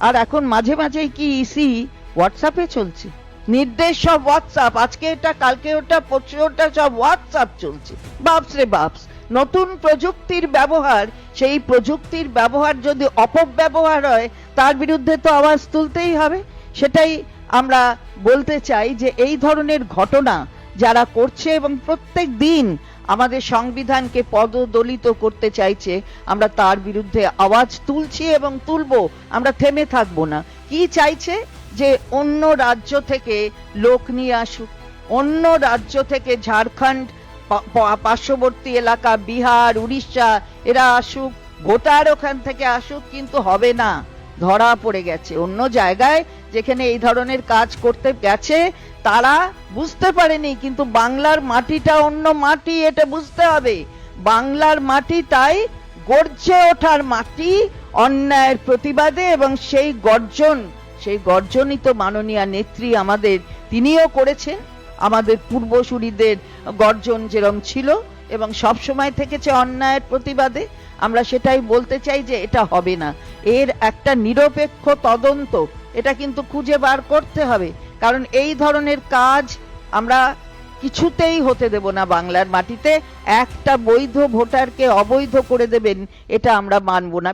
আর এখন মাঝে মাঝে কি ইসি হোয়াটসঅ্যাপে চলছে, নির্দেশ সব হোয়াটসঅ্যাপ, আজকে এটা কালকে ওটা পরশু ওটা, সব হোয়াটসঅ্যাপ চলছে। বাপস রে বাপস, নতুন প্রযুক্তির ব্যবহার, সেই প্রযুক্তির ব্যবহার যদি অপব্যবহার হয় তার বিরুদ্ধে তো আওয়াজ তুলতেই হবে। সেটাই আমরা বলতে চাই যে এই ধরনের ঘটনা যারা করছে এবং প্রত্যেক দিন আমাদের সংবিধানকে পদদলিত করতে চাইছে, আমরা তার বিরুদ্ধে আওয়াজ তুলছি এবং তুলবো, আমরা থেমে থাকবো না। কি চাইছে? যে অন্য রাজ্য থেকে লোক নিয়ে আসুক, অন্য রাজ্য থেকে ঝাড়খণ্ড, পার্শ্ববর্তী এলাকা বিহার, উড়িষ্যা, এরা আসুক, ভোটার ওখান থেকে আসুক, কিন্তু হবে না। ধরা পড়ে গেছে অন্য জায়গায় যেখানে এই ধরনের কাজ করতে গেছে তারা বুঝতে পারেনি, কিন্তু বাংলার মাটিটা অন্য মাটি, এটা বুঝতে হবে। বাংলার মাটি তাই গর্জে ওঠার মাটি অন্যায়ের প্রতিবাদে, এবং সেই গর্জনই তো মাননীয় নেত্রী আমাদের, তিনিও করেছেন। আমাদের পূর্বসূরীদের গর্জন যেরকম ছিল এবং সব সময় থেকেছে অন্যায়ের প্রতিবাদে, আমরা সেটাই বলতে চাই যে এটা হবে না। এর একটা নিরপেক্ষ তদন্ত এটা কিন্তু খুঁজে বার করতে হবে, কারণ এই ধরনের কাজ আমরা কিছুতেই হতে দেব না বাংলার মাটিতে। একটা বৈধ ভোটারকে অবৈধ করে দেবেন, এটা আমরা মানব না।